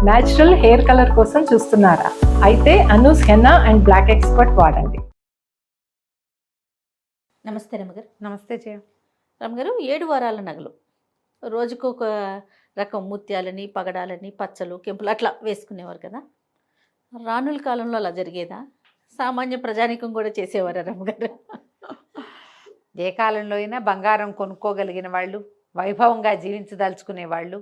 Natural hair colour కోసం చూస్తున్నారా? అయితే Anoo's henna and black expert వాడండి. నమస్తే రమగారు. నమస్తే జయ. రమగారు, 7 వారాల నగలు రోజుకు ఒక రకం ముత్యాలని, పగడాలని, పచ్చలు, కెంపులు అట్లా వేసుకునేవారు కదా. రానుల కాలంలో అలా జరిగేదా? సామాన్య ప్రజానికం కూడా చేసేవారా రమగారు? ఏ కాలంలో అయినా బంగారం కొనుక్కోగలిగిన వాళ్ళు, వైభవంగా జీవించదలుచుకునే వాళ్ళు,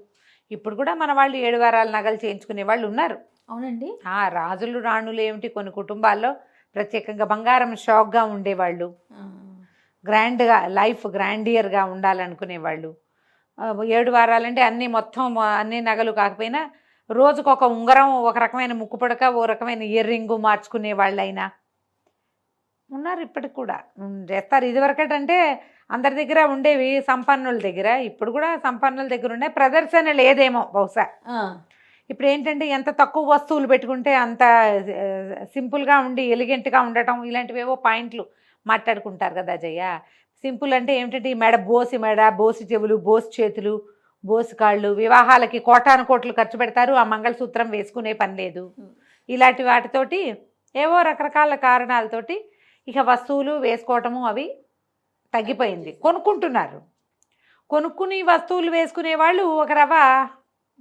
ఇప్పుడు కూడా మన వాళ్ళు 7 వారాల నగలు చేయించుకునే వాళ్ళు ఉన్నారు. అవునండి. రాజులు రాణులు ఏమిటి, కొన్ని కుటుంబాల్లో ప్రత్యేకంగా బంగారం షాక్గా ఉండేవాళ్ళు, గ్రాండ్గా లైఫ్ గ్రాండియర్గా ఉండాలనుకునేవాళ్ళు. 7 వారాలంటే అన్ని నగలు కాకపోయినా రోజుకొక ఉంగరం, ఒక రకమైన ముక్కు పుడక, ఓ రకమైన ఇయర్ రింగు మార్చుకునే వాళ్ళైనా ఉన్నారు. ఇప్పటికి కూడా చేస్తారు. ఇదివరకటంటే అందరి దగ్గర ఉండేవి సంపన్నుల దగ్గర, ఇప్పుడు కూడా సంపన్నుల దగ్గర ఉండే ప్రదర్శన లేదేమో బహుశా. ఇప్పుడు ఏంటంటే ఎంత తక్కువ వస్తువులు పెట్టుకుంటే అంత సింపుల్గా ఉండి ఎలిగెంట్గా ఉండటం, ఇలాంటివేవో పాయింట్లు మాట్లాడుకుంటారు కదా జయ. సింపుల్ అంటే ఏమిటంటే ఈ మెడ, బోసి చెవులు, బోసి చేతులు, బోసి కాళ్ళు, వివాహాలకి కోటాను కోట్లు ఖర్చు పెడతారు, ఆ మంగళసూత్రం వేసుకునే పని లేదు. ఇలాంటి వాటితోటి ఏవో రకరకాల కారణాలతోటి ఇక వస్తువులు వేసుకోవటము అవి తగ్గిపోయింది. కొనుక్కుని వస్తువులు వేసుకునే వాళ్ళు ఒక రవ్వ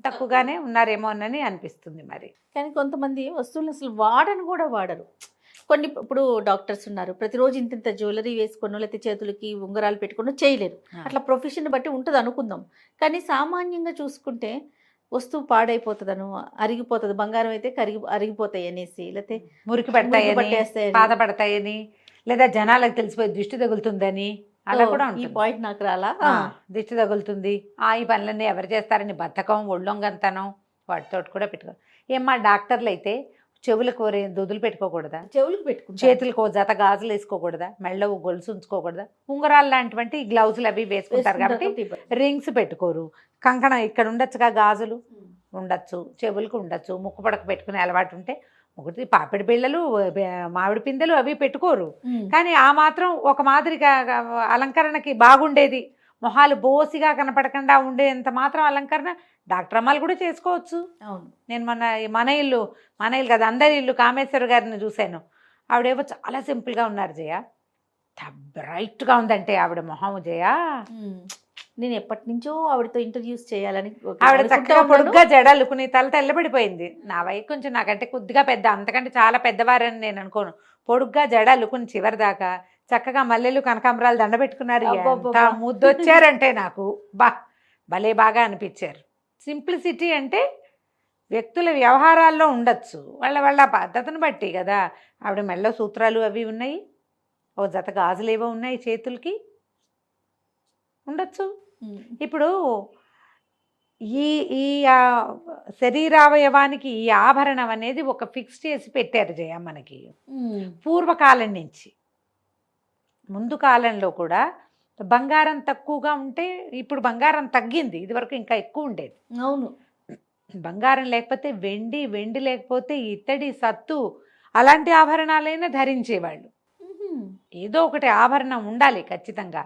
తక్కువగానే ఉన్నారేమో అని అనిపిస్తుంది. మరి కానీ కొంతమంది వస్తువులు అసలు వాడని కూడా వాడరు. కొన్ని ఇప్పుడు డాక్టర్స్ ఉన్నారు, ప్రతిరోజు ఇంత జ్యువెలరీ వేసుకున్నో లేకపోతే చేతులకి ఉంగరాలు పెట్టుకున్నో చేయలేరు. అట్లా ప్రొఫెషన్ బట్టి ఉంటుంది అనుకుందాం. కానీ సామాన్యంగా చూసుకుంటే వస్తువు పాడైపోతుందను, అరిగిపోతుంది, బంగారం అయితే అరిగిపోతాయి అనేసి, లేకపోతే మురికి పడతాయని, బాధపడతాయని, లేదా జనాలకు తెలిసిపోయి దిష్టి తగులుతుందని, అలా కూడా ఈ పాయింట్ నాకు రాలా. దిష్టి తగులుతుంది, ఈ పనులన్నీ ఎవరు చేస్తారని బద్ధకం, ఒళ్ళొంగంతనం, వాటితో కూడా పెట్టుకో. ఏమ్మా డాక్టర్లు అయితే చెవులకు దొదులు పెట్టుకోకూడదా? చెవులకు పెట్టుకుంటారు. చేతులకు జత గాజులు వేసుకోకూడదా? మెళ్ళ గొలుసు ఉంచుకోకూడదా? ఉంగరాలు లాంటివంటి గ్లౌజులు అవి వేసుకుంటారు కాబట్టి రింగ్స్ పెట్టుకోరు. కంకణం ఇక్కడ ఉండొచ్చుగా, గాజులు ఉండొచ్చు, చెవులకు ఉండొచ్చు, ముక్కు పడక పెట్టుకునే అలవాటు ఉంటే ఒకటి పాపిడి బిళ్ళలు, మామిడి పిందెలు అవి పెట్టుకోరు. కానీ ఆ మాత్రం ఒక మాదిరిగా అలంకరణకి బాగుండేది, మొహాలు బోసిగా కనపడకుండా ఉండేంత మాత్రం అలంకరణ డాక్టర్ అమ్మాలు కూడా చేసుకోవచ్చు. అవును. నేను మన ఇల్లు కదా, అందరి ఇల్లు కామేశ్వర గారిని చూశాను. ఆవిడేవో చాలా సింపుల్గా ఉన్నారు జయ, బ్రైట్గా ఉందంటే ఆవిడ మొహం జయ. నేను ఎప్పటి నుంచో ఆవిడతో ఇంటర్వ్యూస్ చేయాలని, ఆవిడ చక్కగా పొడుగ్గా జడలుకుని తల తెల్లబడిపోయింది. నా వయసు కొంచెం నాకంటే కొద్దిగా పెద్ద, అంతకంటే చాలా పెద్దవారని నేను అనుకోను. పొడుగ్గా జడలుకుని చివరి దాకా చక్కగా మల్లెలు కనకాంబరాలు దండ పెట్టుకున్నారు. ముద్దొచ్చారంటే నాకు భలే బాగా అనిపించారు. సింప్లిసిటీ అంటే వ్యక్తుల వ్యవహారాల్లో ఉండొచ్చు, వాళ్ళ పద్ధతిని బట్టి కదా. ఆవిడ మెళ్ళ సూత్రాలు అవి ఉన్నాయి, ఓ జత గాజులు ఏవో ఉన్నాయి, చేతులకి ఉండొచ్చు. ఇప్పుడు ఈ శరీరావయవానికి ఈ ఆభరణం అనేది ఒక ఫిక్స్ చేసి పెట్టారు జయ మనకి పూర్వకాలం నుంచి. ముందు కాలంలో కూడా బంగారం తక్కువగా ఉంటే, ఇప్పుడు బంగారం తగ్గింది, ఇదివరకు ఇంకా ఎక్కువ ఉండేది. అవును. బంగారం లేకపోతే వెండి లేకపోతే ఇత్తడి, సత్తు అలాంటి ఆభరణాలైనా ధరించేవాళ్ళు. ఏదో ఒకటి ఆభరణం ఉండాలి ఖచ్చితంగా.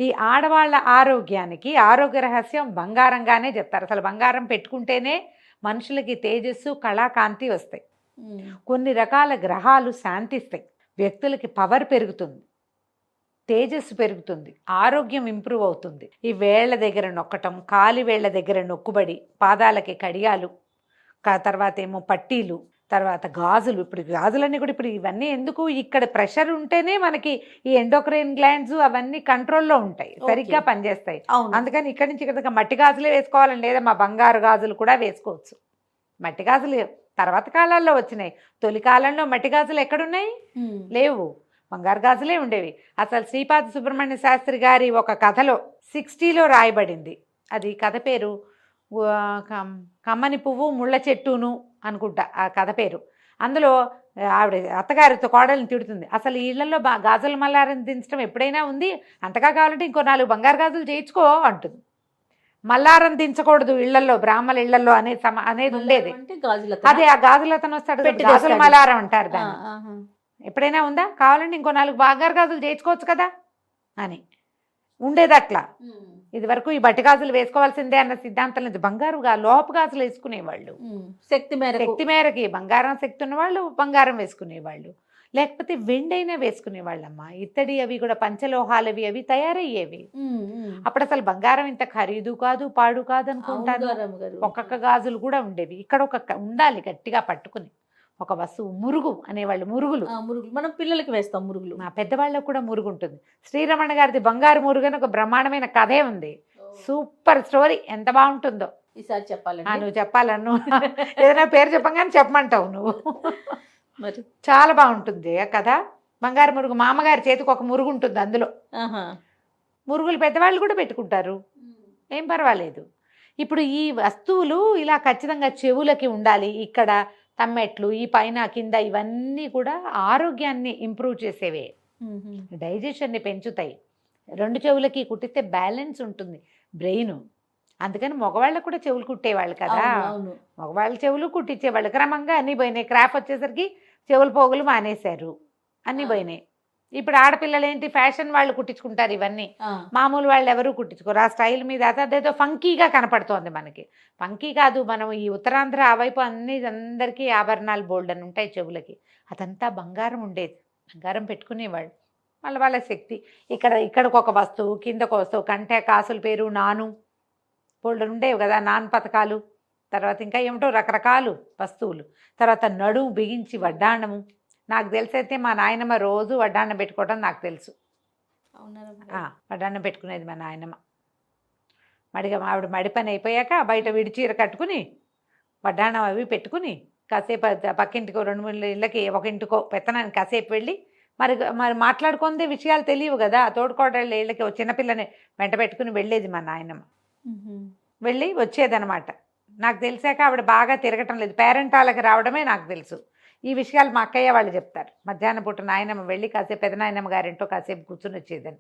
ఈ ఆడవాళ్ళ ఆరోగ్యానికి ఆరోగ్య రహస్యం బంగారంగానే చెప్తారు. అసలు బంగారం పెట్టుకుంటేనే మనుషులకి తేజస్సు, కళాకాంతి వస్తాయి. కొన్ని రకాల గ్రహాలు శాంతిస్తాయి, వ్యక్తులకి పవర్ పెరుగుతుంది, తేజస్సు పెరుగుతుంది, ఆరోగ్యం ఇంప్రూవ్ అవుతుంది. ఈ వేళ్ల దగ్గర నొక్కటం, కాలి వేళ్ల దగ్గర నొక్కుబడి, పాదాలకి కడియాలు, తర్వాత ఏమో పట్టీలు, తర్వాత గాజులు. ఇప్పుడు గాజులన్నీ కూడా ఇప్పుడు ఇవన్నీ ఎందుకు, ఇక్కడ ప్రెషర్ ఉంటేనే మనకి ఈ ఎండోక్రైన్ గ్లాండ్స్ అవన్నీ కంట్రోల్లో ఉంటాయి, సరిగ్గా పనిచేస్తాయి. అందుకని ఇక్కడి నుంచి ఇక్కడ మట్టి గాజులే వేసుకోవాలని లేదా, మా బంగారు గాజులు కూడా వేసుకోవచ్చు. మట్టి గాజులు తర్వాత కాలాల్లో వచ్చినాయి, తొలి కాలంలో మట్టి గాజులు ఎక్కడున్నాయి? లేవు, బంగారు గాజులే ఉండేవి. అసలు శ్రీపాద సుబ్రహ్మణ్య శాస్త్రి గారి ఒక కథలో 60లో రాయబడింది. అది కథ పేరు కమ్మని పువ్వు ముళ్ళ చెట్టును అనుకుంటా ఆ కథ పేరు. అందులో ఆవిడ అత్తగారితో కోడల్ని తిడుతుంది, అసలు ఇళ్లలో గాజుల మల్లారం దించడం ఎప్పుడైనా ఉంది, అంతగా కావాలంటే ఇంకో 4 బంగారు గాజులు చేయించుకో అంటుంది. మల్లారం దించకూడదు ఇళ్లలో, బ్రాహ్మణ ఇళ్లలో అనేది ఉండేది. అదే ఆ గాజులతను వస్తాడు, గాజుల మల్లారం అంటారు దాన్ని. ఎప్పుడైనా ఉందా? కావాలంటే ఇంకో 4 బంగారు గాజులు చేయించుకోవచ్చు కదా అని ఉండేది. అట్లా ఇది వరకు ఈ బట్టి గాజులు వేసుకోవాల్సిందే అన్న సిద్ధాంతం లేదు. లోహపు గాజులు వేసుకునేవాళ్ళు. శక్తి మేరకి బంగారం శక్తి ఉన్నవాళ్ళు బంగారం వేసుకునేవాళ్ళు, లేకపోతే వెండైనా వేసుకునేవాళ్ళమ్మా. ఇత్తడి అవి కూడా పంచలోహాలవి అవి తయారయ్యేవి. అప్పుడు అసలు బంగారం ఇంత ఖరీదు కాదు పాడు కాదు అనుకుంటాను. ఒక్కొక్క గాజులు కూడా ఉండేవి. ఇక్కడ ఉండాలి గట్టిగా పట్టుకుని ఒక వస్తువు. మురుగు అనేవాళ్ళు, మురుగులు మనం పిల్లలకి వేస్తాం మురుగులు. మా పెద్దవాళ్ళకు కూడా మురుగు ఉంటుంది. శ్రీరమణ గారిది బంగారు మురుగు అని ఒక బ్రహ్మాండమైన కథే ఉంది. సూపర్ స్టోరీ, ఎంత బాగుంటుందో. ఈసారి చెప్పాలి. నువ్వు చెప్పాలను ఏదైనా పేరు చెప్పగానే చెప్పమంటావు నువ్వు. మరి చాలా బాగుంటుంది ఆ కథ. బంగారు మురుగు, మామగారి చేతికి ఒక మురుగు ఉంటుంది. అందులో మురుగులు పెద్దవాళ్ళు కూడా పెట్టుకుంటారు, ఏం పర్వాలేదు. ఇప్పుడు ఈ వస్తువులు ఇలా ఖచ్చితంగా చెవులకి ఉండాలి. ఇక్కడ తమ్మెట్లు, ఈ పైన కింద ఇవన్నీ కూడా ఆరోగ్యాన్ని ఇంప్రూవ్ చేసేవే, డైజెషన్ని పెంచుతాయి. 2 చెవులకి కుట్టిస్తే బ్యాలెన్స్ ఉంటుంది బ్రెయిన్. అందుకని మగవాళ్ళకు కూడా చెవులు కుట్టేవాళ్ళు కదా, మగవాళ్ళ చెవులు కుట్టించేవాళ్ళు. క్రమంగా అన్నీ పోయినాయి. క్రాఫ్ వచ్చేసరికి చెవుల పోగులు మానేశారు, అన్నీ పోయినాయి. ఇప్పుడు ఆడపిల్లలు ఏంటి, ఫ్యాషన్ వాళ్ళు కుట్టించుకుంటారు ఇవన్నీ. మామూలు వాళ్ళు ఎవరు కుట్టించుకోరు. ఆ స్టైల్ మీద అదేదో ఫంకీగా కనపడుతోంది మనకి. ఫంకీ కాదు, మనం ఈ ఉత్తరాంధ్ర ఆ వైపు అందరికీ ఆభరణాలు బోల్డ్ అని ఉంటాయి చెవులకి. అదంతా బంగారం ఉండేది, బంగారం పెట్టుకునేవాళ్ళు. వాళ్ళ శక్తి. ఇక్కడికి ఒక వస్తువు, కిందకు వస్తువు, కంటే కాసుల పేరు నాను బోల్డ్ ఉండేవి కదా, నాన్ పథకాలు. తర్వాత ఇంకా ఏమిటో రకరకాలు వస్తువులు. తర్వాత నడుము బిగించి వడ్డాణము. నాకు తెలిసైతే మా నాయనమ్మ రోజు వడ్డాన్నం పెట్టుకోవడం నాకు తెలుసు. వడ్డాన్నం పెట్టుకునేది మా నాయనమ్మ. ఆవిడ మడి పని అయిపోయాక బయట విడిచీర కట్టుకుని వడ్డాన్నం అవి పెట్టుకుని కాసేపు పక్కింటికో 2-3 ఇళ్ళకి ఒక ఇంటికో పెత్తనాన్ని కాసేపు వెళ్ళి మరి మాట్లాడుకుందే విషయాలు తెలియవు కదా. తోడుకోడళ్ళ ఇళ్ళకి చిన్నపిల్లని వెంట పెట్టుకుని వెళ్ళేది మా నాయనమ్మ. వెళ్ళి వచ్చేదనమాట. నాకు తెలిసాక ఆవిడ బాగా తిరగటం లేదు, పేరెంటాళ్ళకి రావడమే నాకు తెలుసు. ఈ విషయాలు మా అక్కయ్య వాళ్ళు చెప్తారు. మధ్యాహ్నం పూట నాయనమ్మ వెళ్ళి కాసేపు పెదనాయనమ్మ గారింటో కాసేపు కూర్చుని వచ్చేదని.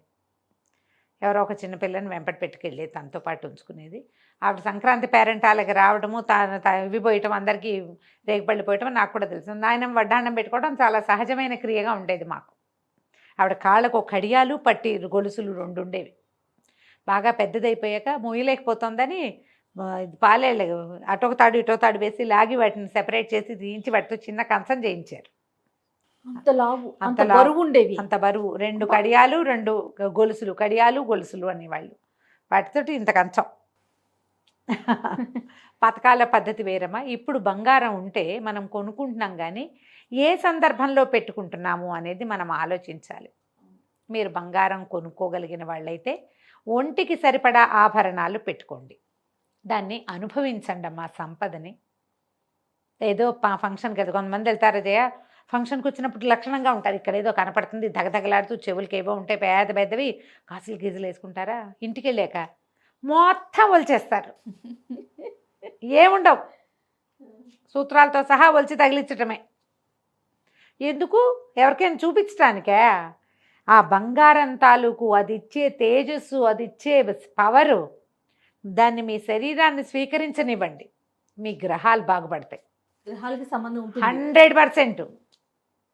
ఎవరో ఒక చిన్నపిల్లని వెంపటి పెట్టుకెళ్ళేది, తనతో పాటు ఉంచుకునేది. ఆవిడ సంక్రాంతి పేరెంటాలకి రావడము, ఇవి పోయటం, అందరికీ రేగుపళ్ళు పోయటం నాకు కూడా తెలుసు. నాయనమ్మ వడ్డాన్నం పెట్టుకోవడం చాలా సహజమైన క్రియగా ఉండేది మాకు. ఆవిడ కాళ్ళకు కడియాలు పట్టి గొలుసులు 2 ఉండేవి. బాగా పెద్దదైపోయాక మొయ్యలేకపోతుందని పాలేళ్ళు అటొక తాడు ఇటో తాడు వేసి లాగి వాటిని సెపరేట్ చేసి తీయించి వాటితో చిన్న కంచం చేయించారు. అంత బరువు ఉండేవి. అంత బరువు. 2 కడియాలు 2 గొలుసులు, కడియాలు గొలుసులు అనేవాళ్ళు. వాటితోటి ఇంత కంచం. పథకాల పద్ధతి వేరమ్మా. ఇప్పుడు బంగారం ఉంటే మనం కొనుక్కుంటున్నాం, కానీ ఏ సందర్భంలో పెట్టుకుంటున్నాము అనేది మనం ఆలోచించాలి. మీరు బంగారం కొనుక్కోగలిగిన వాళ్ళైతే ఒంటికి సరిపడా ఆభరణాలు పెట్టుకోండి, దాన్ని అనుభవించండి అమ్మా సంపదని. ఏదో ఫంక్షన్కి వెళ్తే కొంతమంది వెళ్తారు జయ, ఫంక్షన్కి వచ్చినప్పుడు లక్షణంగా ఉంటారు. ఇక్కడ ఏదో కనపడుతుంది దగదగలాడుతూ, చెవులకి ఏవో ఉంటాయి పెద్దవి, కాసులు గీజులు వేసుకుంటారా. ఇంటికి వెళ్ళాక మొత్తం ఒలిచేస్తారు, ఏముండవు, సూత్రాలతో సహా ఒలిచి తగిలించటమే. ఎందుకు? ఎవరికైనా చూపించడానికే. ఆ బంగారం తాలూకు అది ఇచ్చే తేజస్సు, అది ఇచ్చే పవరు, దాన్ని మీ శరీరాన్ని స్వీకరించనివ్వండి, మీ గ్రహాలు బాగుపడతాయి. గ్రహాలకి సంబంధం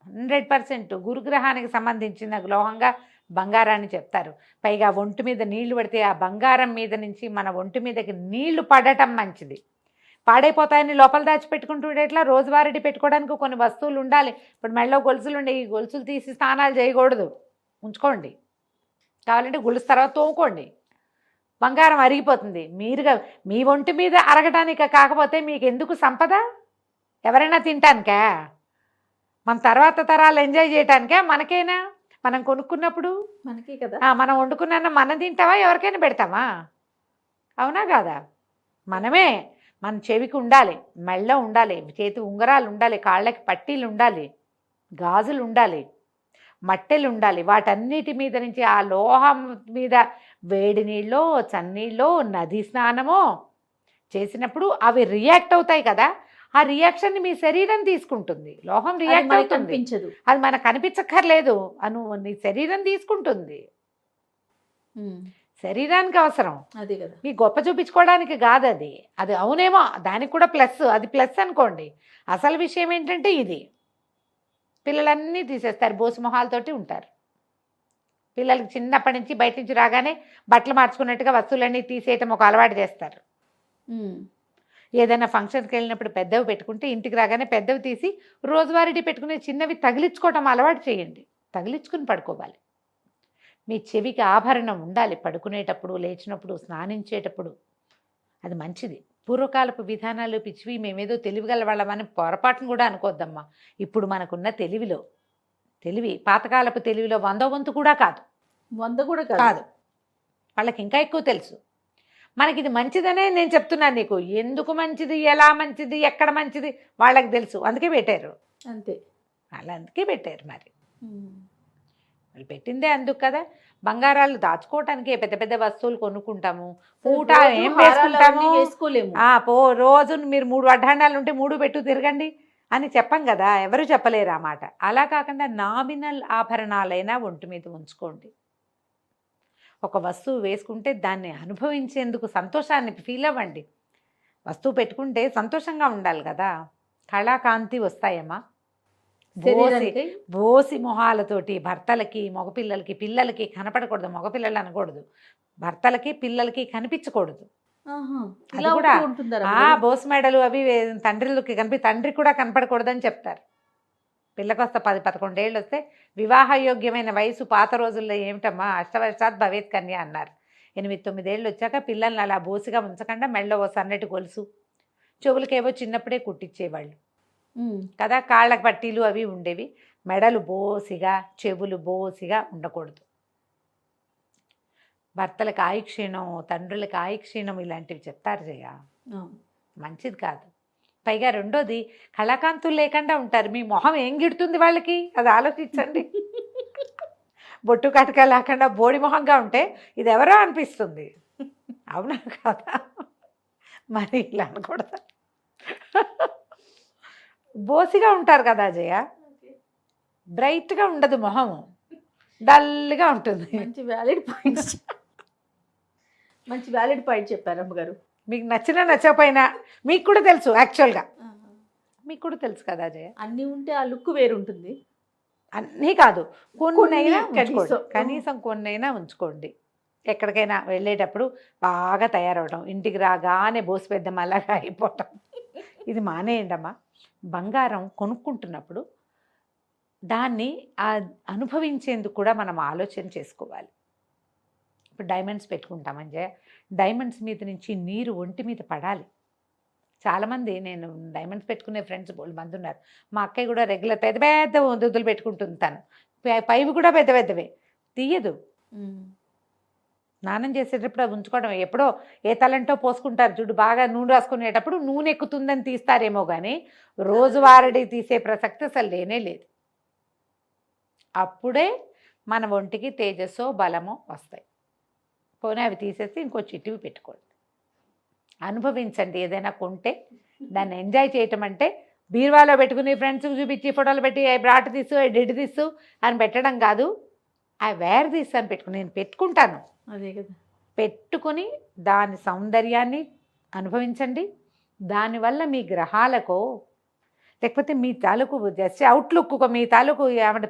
100% గురుగ్రహానికి సంబంధించిన లోహంగా బంగారాన్ని చెప్తారు. పైగా ఒంటి మీద నీళ్లు పడితే ఆ బంగారం మీద నుంచి మన ఒంటి మీదకి నీళ్లు పడటం మంచిది. పాడైపోతాయని లోపల దాచిపెట్టుకుంటూ ఎట్లా, రోజువారీ పెట్టుకోవడానికి కొన్ని వస్తువులు ఉండాలి. ఇప్పుడు మెళ్ళో గొలుసులు ఉండే, ఈ గొలుసులు తీసి స్నానాలు చేయకూడదు, ఉంచుకోండి. కావాలంటే గొలుసు తర్వాత తోముకోండి, బంగారం అరిగిపోతుంది. మీ ఒంటి మీద అరగటానిక, కాకపోతే మీకు ఎందుకు సంపద? ఎవరైనా తినటానికా? మన తర్వాత తరాలు ఎంజాయ్ చేయటానికా? మనకేనా? మనం కొనుక్కున్నప్పుడు మనకే కదా. మనం వండుకున్న మనం తింటావా, ఎవరికైనా పెడతామా? అవునా కాదా? మనమే. మన చెవికి ఉండాలి, మెళ్ళ ఉండాలి, చేతి ఉంగరాలు ఉండాలి, కాళ్ళకి పట్టీలు ఉండాలి, గాజులు ఉండాలి, మట్టెలు ఉండాలి. వాటన్నిటి మీద నుంచి ఆ లోహం మీద వేడి నీళ్ళో చన్నీళ్ళో నది స్నానమో చేసినప్పుడు అవి రియాక్ట్ అవుతాయి కదా. ఆ రియాక్షన్ని మీ శరీరం తీసుకుంటుంది. లోహం రియాక్ట్ అవుతుంది, అది మనకు కనిపించక్కర్లేదు, నీ శరీరం తీసుకుంటుంది. శరీరానికి అవసరం, అదే కదా. మీ గొప్ప చూపించుకోవడానికి కాదు అది. అది అవునేమో, దానికి కూడా ప్లస్, అది ప్లస్ అనుకోండి. అసలు విషయం ఏంటంటే ఇది పిల్లలన్నీ తీసేస్తారు, బోసు మొహాలతోటి ఉంటారు. పిల్లలకి చిన్నప్పటి నుంచి బయట నుంచి రాగానే బట్టలు మార్చుకున్నట్టుగా వస్తువులన్నీ తీసేయటం ఒక అలవాటు చేస్తారు. ఏదైనా ఫంక్షన్కి వెళ్ళినప్పుడు పెద్దవి పెట్టుకుంటే ఇంటికి రాగానే పెద్దవి తీసి రోజువారీ పెట్టుకునే చిన్నవి తగిలించుకోవటం అలవాటు చేయండి. తగిలించుకుని పడుకోవాలి. మీ చెవికి ఆభరణం ఉండాలి పడుకునేటప్పుడు, లేచినప్పుడు, స్నానించేటప్పుడు. అది మంచిది. పూర్వకాలపు విధానాలు పిచ్చివి, మేమేదో తెలివిగల వాళ్ళమని పొరపాటును కూడా అనుకోద్దమ్మా. ఇప్పుడు మనకున్న తెలివి పాతకాలపు తెలివిలో 100వ వంతు కూడా కాదు. 100 కూడా కాదు. వాళ్ళకి ఇంకా ఎక్కువ తెలుసు. మనకి ఇది మంచిదనే నేను చెప్తున్నాను నీకు. ఎందుకు మంచిది, ఎలా మంచిది, ఎక్కడ మంచిది వాళ్ళకి తెలుసు. అందుకే పెట్టారు. అంతే. వాళ్ళు అందుకే పెట్టారు. మరి వాళ్ళు పెట్టిందే అందుకు కదా. బంగారాలు దాచుకోవటానికి పెద్ద పెద్ద వస్తువులు కొనుక్కుంటాము. పూట ఏం వేసుకుంటాము, వేసుకోలేము. రోజు మీరు 3 వడ్డాణాలు ఉంటే 3 పెట్టు తిరగండి అని చెప్పం కదా. ఎవరు చెప్పలేరు ఆ మాట. అలా కాకుండా నామినల్ ఆభరణాలైనా ఒంటి మీద ఉంచుకోండి. ఒక వస్తువు వేసుకుంటే దాన్ని అనుభవించేందుకు సంతోషాన్ని ఫీల్ అవ్వండి. వస్తువు పెట్టుకుంటే సంతోషంగా ఉండాలి కదా. కళాకాంతి వస్తాయమ్మా. బోసి మొహాలతోటి భర్తలకి, మగపిల్లలకి, పిల్లలకి కనపడకూడదు. మగపిల్లలు అనకూడదు. భర్తలకి, పిల్లలకి కనిపించకూడదు. అది కూడా బోస్ మెడలు అవి తండ్రికి తండ్రి కూడా కనపడకూడదని చెప్తారు. పిల్లకి వస్తే 10-11 ఏళ్ళు వస్తే వివాహయోగ్యమైన వయసు పాత రోజుల్లో ఏమిటమ్మా, అష్టవర్షాత్ భవేత్ కన్య అన్నారు. 8-9 ఏళ్ళు వచ్చాక పిల్లల్ని అలా బోసిగా ఉంచకుండా మెళ్ళో ఓ సన్నటి గొలుసు, చెవులకేవో చిన్నప్పుడే కుట్టించేవాళ్ళు కదా. కాళ్ళకి పట్టీలు అవి ఉండేవి. మెడలు బోసిగా, చెవులు బోసిగా ఉండకూడదు. భర్తలకు ఆయుక్షీణం, తండ్రులకు ఆయుక్షీణం ఇలాంటివి చెప్తారు జయ. మంచిది కాదు. పైగా రెండోది, కళాకాంతులు లేకుండా ఉంటారు. మీ మొహం ఏం గిడుతుంది వాళ్ళకి, అది ఆలోచించండి. బొట్టు కటక లేకుండా బోడి మొహంగా ఉంటే ఇది ఎవరో అనిపిస్తుంది. అవునా కదా. మరి ఇలా అనకూడదు. బోసిగా ఉంటారు కదా జయ. బ్రైట్గా ఉండదు మొహం, డల్గా ఉంటుంది. మంచి వ్యాలిడ్ పాయింట్ చెప్పారు అమ్మగారు. మీకు నచ్చినా నచ్చకపోయినా మీకు కూడా తెలుసు. యాక్చువల్గా మీకు కూడా తెలుసు కదా జయ. అన్నీ ఉంటే ఆ లుక్ వేరుంటుంది. అన్నీ కాదు, కొన్నైనా ఉంచుకోండి. కనీసం కొన్నైనా ఉంచుకోండి. ఎక్కడికైనా వెళ్ళేటప్పుడు బాగా తయారవడం, ఇంటికి రాగానే బోసు పెద్దమ్మ అలాగా అయిపోవటం ఇది మానేయండి అమ్మా. బంగారం కొనుక్కుంటున్నప్పుడు దాన్ని అనుభవించేందుకు కూడా మనం ఆలోచన చేసుకోవాలి. ఇప్పుడు డైమండ్స్ పెట్టుకుంటామని జయ, డైమండ్స్ మీద నుంచి నీరు ఒంటి మీద పడాలి. చాలామంది, నేను డైమండ్స్ పెట్టుకునే ఫ్రెండ్స్ బోల్డ్ మంది ఉన్నారు. మా అక్కయ్య కూడా రెగ్యులర్ పెద్ద పెద్ద దుద్దులు పెట్టుకుంటుంది. తను పైవి కూడా పెద్ద పెద్దవే తీయదు. స్నానం చేసేటప్పుడు అవి ఉంచుకోవడం. ఎప్పుడో ఏ తలంటో పోసుకుంటారు చూడు, బాగా నూనె రాసుకునేటప్పుడు నూనె ఎక్కుతుందని తీస్తారేమో కానీ రోజువారీ తీసే ప్రసక్తి అసలు లేనే లేదు. అప్పుడే మన ఒంటికి తేజస్సో బలమో వస్తాయి. పోనీ అవి తీసేసి ఇంకో చిట్టివి పెట్టుకోండి. అనుభవించండి. ఏదైనా కొంటే దాన్ని ఎంజాయ్ చేయటం అంటే బీరువాలో పెట్టుకుని ఫ్రెండ్స్కి చూపించి ఫోటోలు పెట్టి I brought this, I did this అని పెట్టడం కాదు. ఐ వేర్ దిస్ అని పెట్టుకుని, నేను పెట్టుకుంటాను అదే కదా. పెట్టుకుని దాని సౌందర్యాన్ని అనుభవించండి. దానివల్ల మీ గ్రహాలకో లేకపోతే మీ తాలూకు జస్ట్ అవుట్లుక్కో, మీ తాలూకు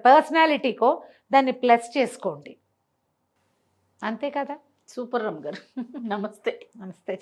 పర్సనాలిటీకో దాన్ని ప్లస్ చేసుకోండి. అంతే కదా. సూపర్ రమ్ గారు. నమస్తే. నమస్తే.